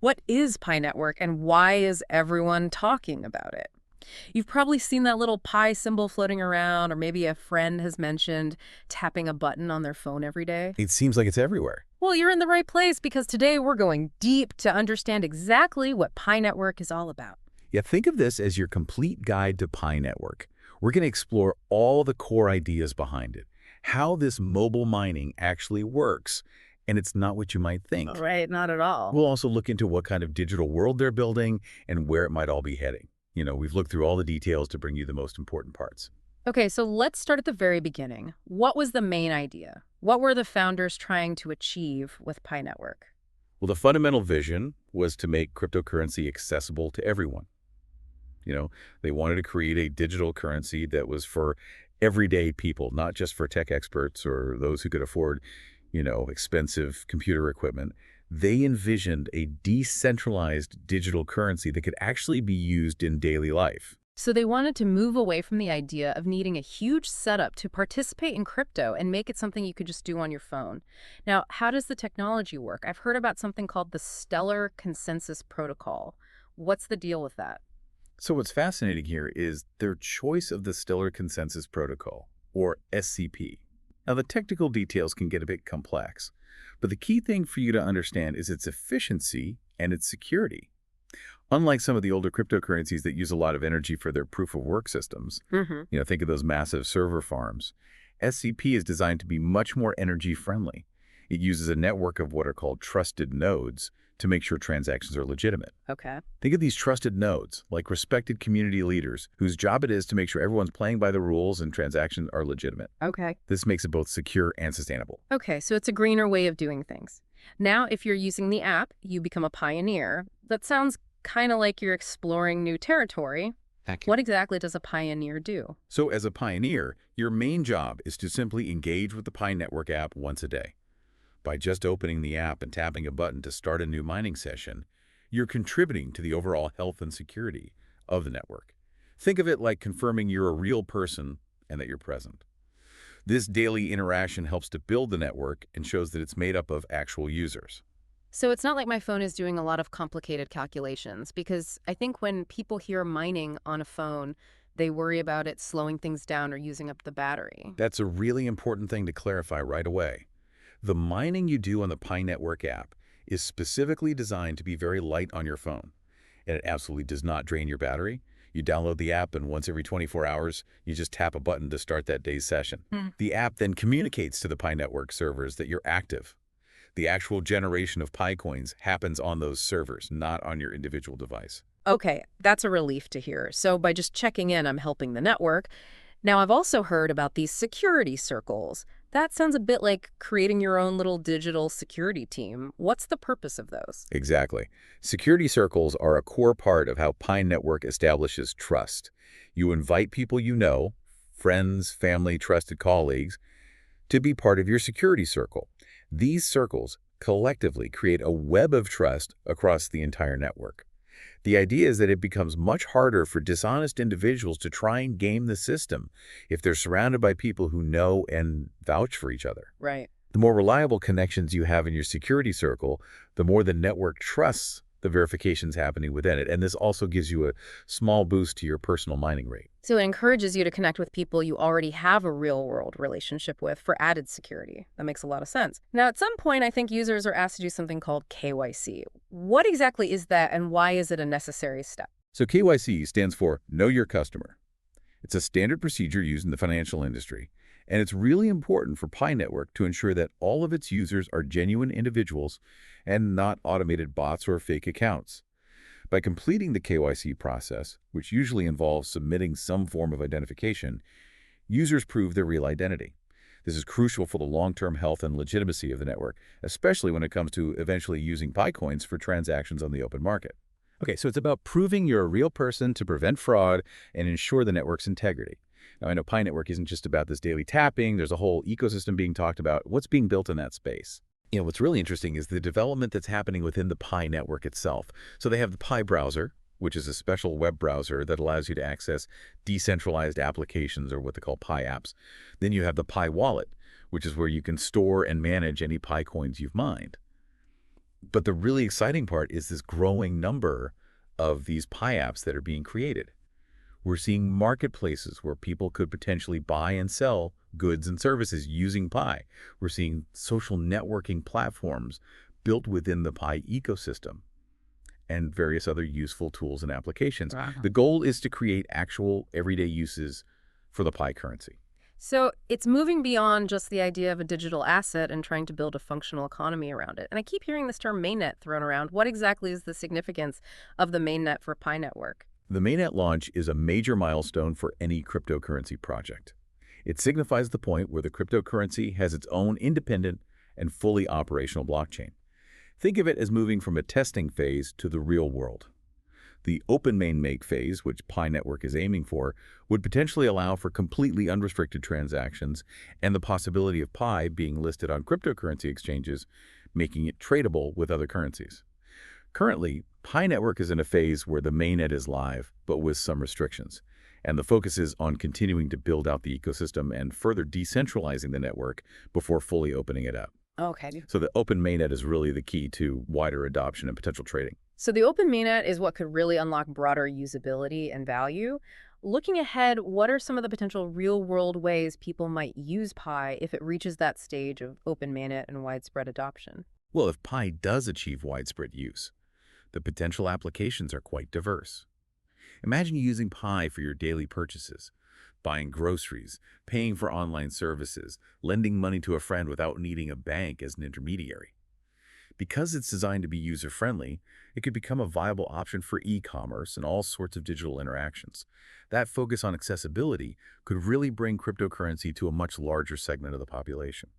What is Pi Network and why is everyone talking about it? You've probably seen that little Pi symbol floating around, or maybe a friend has mentioned tapping a button on their phone every day. It seems like it's everywhere. Well, you're in the right place because today we're going deep to understand exactly what Pi Network is all about. Yeah, think of this as your complete guide to Pi Network. We're going to explore all the core ideas behind it, how this mobile mining actually works, and it's not what you might All think. right, not at all. We'll also look into what kind of digital world they're building and where it might all be heading. We've looked through all the details to bring you the most important parts. Okay, so let's start at the very beginning. What was the main idea? What were the founders trying to achieve with Pi Network? Well, the fundamental vision was to make cryptocurrency accessible to everyone. You know, they wanted to create a digital currency that was for everyday people, not just for tech experts or those who could afford, expensive computer equipment. They envisioned a decentralized digital currency that could actually be used in daily life. So they wanted to move away from the idea of needing a huge setup to participate in crypto and make it something you could just do on your phone. Now, how does the technology work? I've heard about something called the Stellar Consensus Protocol. What's the deal with that? So what's fascinating here is their choice of the Stellar Consensus Protocol, or SCP. Now, the technical details can get a bit complex, but the key thing for you to understand is its efficiency and its security. Unlike some of the older cryptocurrencies that use a lot of energy for their proof-of-work systems, Mm-hmm. think of those massive server farms, SCP is designed to be much more energy-friendly. It uses a network of what are called trusted nodes to make sure transactions are legitimate. Okay. Think of these trusted nodes like respected community leaders whose job it is to make sure everyone's playing by the rules and transactions are legitimate. Okay. This makes it both secure and sustainable. Okay, so it's a greener way of doing things. Now, if you're using the app, you become a pioneer. That sounds kind of like you're exploring new territory. What exactly does a pioneer do? So as a pioneer, your main job is to simply engage with the Pi Network app once a day. By just opening the app and tapping a button to start a new mining session, you're contributing to the overall health and security of the network. Think of it like confirming you're a real person and that you're present. This daily interaction helps to build the network and shows that it's made up of actual users. So it's not like my phone is doing a lot of complicated calculations, because I think when people hear mining on a phone, they worry about it slowing things down or using up the battery. That's a really important thing to clarify right away. The mining you do on the Pi Network app is specifically designed to be very light on your phone, and it absolutely does not drain your battery. You download the app, and once every 24 hours, you just tap a button to start that day's session. The app then communicates to the Pi Network servers that you're active. The actual generation of Pi coins happens on those servers, not on your individual device. Okay, that's a relief to hear. So by just checking in, I'm helping the network. Now, I've also heard about these security circles. That sounds a bit like creating your own little digital security team. What's the purpose of those? Exactly. Security circles are a core part of how Pi Network establishes trust. You invite people you know, friends, family, trusted colleagues, to be part of your security circle. These circles collectively create a web of trust across the entire network. The idea is that it becomes much harder for dishonest individuals to try and game the system if they're surrounded by people who know and vouch for each other. Right. The more reliable connections you have in your security circle, the more the network trusts the verifications happening within it. And this also gives you a small boost to your personal mining rate. So it encourages you to connect with people you already have a real-world relationship with for added security. That makes a lot of sense. Now, at some point, I think users are asked to do something called KYC. What exactly is that, and why is it a necessary step? So KYC stands for Know Your Customer. It's a standard procedure used in the financial industry, and it's really important for Pi Network to ensure that all of its users are genuine individuals and not automated bots or fake accounts. By completing the KYC process, which usually involves submitting some form of identification, users prove their real identity. This is crucial for the long-term health and legitimacy of the network, especially when it comes to eventually using Pi coins for transactions on the open market. Okay, so it's about proving you're a real person to prevent fraud and ensure the network's integrity. Now, I know Pi Network isn't just about this daily tapping. There's a whole ecosystem being talked about. What's being built in that space? What's really interesting is the development that's happening within the Pi Network itself. So they have the Pi browser, which is a special web browser that allows you to access decentralized applications, or what they call Pi apps. Then you have the Pi wallet, which is where you can store and manage any Pi coins you've mined. But the really exciting part is this growing number of these Pi apps that are being created. We're seeing marketplaces where people could potentially buy and sell goods and services using Pi. We're seeing social networking platforms built within the Pi ecosystem and various other useful tools and applications. Wow. The goal is to create actual everyday uses for the Pi currency. So it's moving beyond just the idea of a digital asset and trying to build a functional economy around it. And I keep hearing this term mainnet thrown around. What exactly is the significance of the mainnet for Pi Network? The mainnet launch is a major milestone for any cryptocurrency project. It signifies the point where the cryptocurrency has its own independent and fully operational blockchain. Think of it as moving from a testing phase to the real world. The open mainnet phase, which Pi Network is aiming for, would potentially allow for completely unrestricted transactions and the possibility of Pi being listed on cryptocurrency exchanges, making it tradable with other currencies. Currently, Pi Network is in a phase where the mainnet is live, but with some restrictions. And the focus is on continuing to build out the ecosystem and further decentralizing the network before fully opening it up. Okay. So the open mainnet is really the key to wider adoption and potential trading. So the open mainnet is what could really unlock broader usability and value. Looking ahead, what are some of the potential real-world ways people might use Pi if it reaches that stage of open mainnet and widespread adoption? Well, if Pi does achieve widespread use, the potential applications are quite diverse. Imagine using Pi for your daily purchases, buying groceries, paying for online services, lending money to a friend without needing a bank as an intermediary. Because it's designed to be user-friendly, it could become a viable option for e-commerce and all sorts of digital interactions. That focus on accessibility could really bring cryptocurrency to a much larger segment of the population.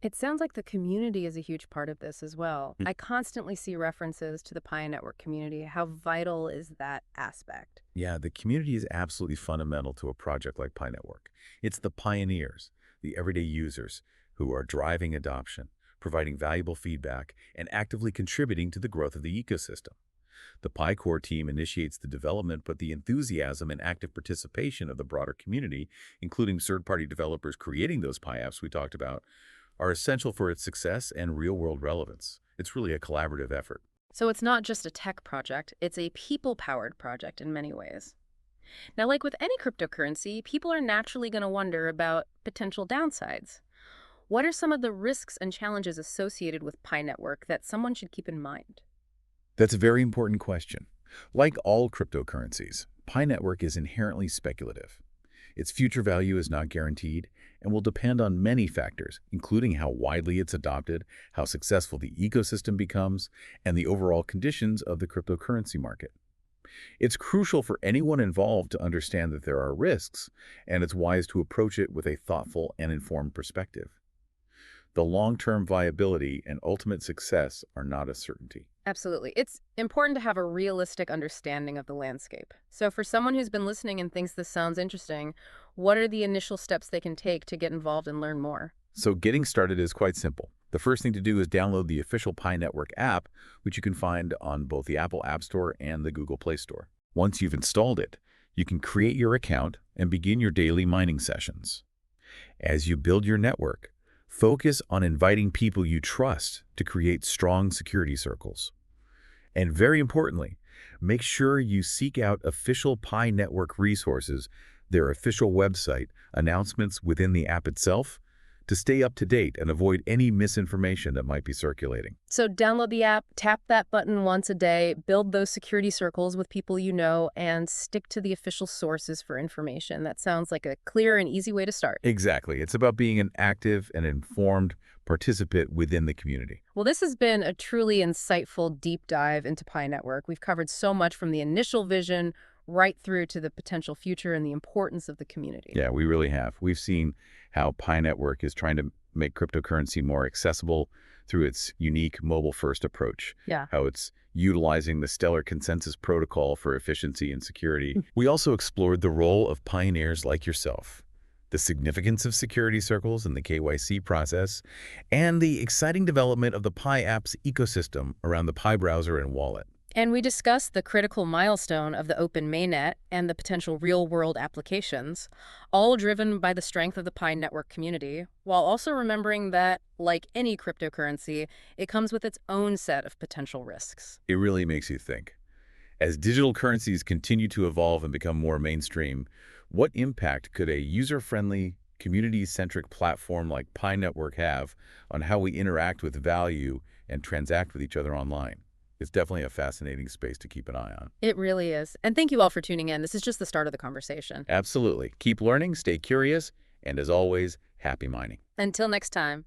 It sounds like the community is a huge part of this as well. I constantly see references to the Pi Network community. How vital is that aspect? Yeah, the community is absolutely fundamental to a project like Pi Network. It's the pioneers, the everyday users, who are driving adoption, providing valuable feedback, and actively contributing to the growth of the ecosystem. The Pi Core team initiates the development, but the enthusiasm and active participation of the broader community, including third-party developers creating those Pi apps we talked about, are essential for its success and real-world relevance. It's really a collaborative effort. So it's not just a tech project, it's a people-powered project in many ways. Now, like with any cryptocurrency, people are naturally going to wonder about potential downsides. What are some of the risks and challenges associated with Pi Network that someone should keep in mind? That's a very important question. Like all cryptocurrencies, Pi Network is inherently speculative. Its future value is not guaranteed and will depend on many factors, including how widely it's adopted, how successful the ecosystem becomes, and the overall conditions of the cryptocurrency market. It's crucial for anyone involved to understand that there are risks, and it's wise to approach it with a thoughtful and informed perspective. The long-term viability and ultimate success are not a certainty. Absolutely. It's important to have a realistic understanding of the landscape. So for someone who's been listening and thinks this sounds interesting, what are the initial steps they can take to get involved and learn more? So getting started is quite simple. The first thing to do is download the official Pi Network app, which you can find on both the Apple App Store and the Google Play Store. Once you've installed it, you can create your account and begin your daily mining sessions. As you build your network, focus on inviting people you trust to create strong security circles. And very importantly, make sure you seek out official Pi Network resources, their official website, announcements within the app itself, to stay up to date and avoid any misinformation that might be circulating. So download the app, tap that button once a day, build those security circles with people you know, and stick to the official sources for information. That sounds like a clear and easy way to start. Exactly. It's about being an active and informed participant within the community. Well, this has been a truly insightful deep dive into Pi Network. We've covered so much from the initial vision right through to the potential future and the importance of the community. Yeah, we really have. We've seen how Pi Network is trying to make cryptocurrency more accessible through its unique mobile-first approach. Yeah. How it's utilizing the Stellar Consensus Protocol for efficiency and security. We also explored the role of pioneers like yourself, the significance of security circles in the KYC process, and the exciting development of the Pi apps ecosystem around the Pi browser and wallet. And we discussed the critical milestone of the open mainnet and the potential real-world applications, all driven by the strength of the Pi network community, while also remembering that, like any cryptocurrency, it comes with its own set of potential risks. It really makes you think. As digital currencies continue to evolve and become more mainstream, what impact could a user-friendly, community-centric platform like Pi Network have on how we interact with value and transact with each other online? It's definitely a fascinating space to keep an eye on. It really is. And thank you all for tuning in. This is just the start of the conversation. Absolutely. Keep learning, stay curious, and as always, happy mining. Until next time.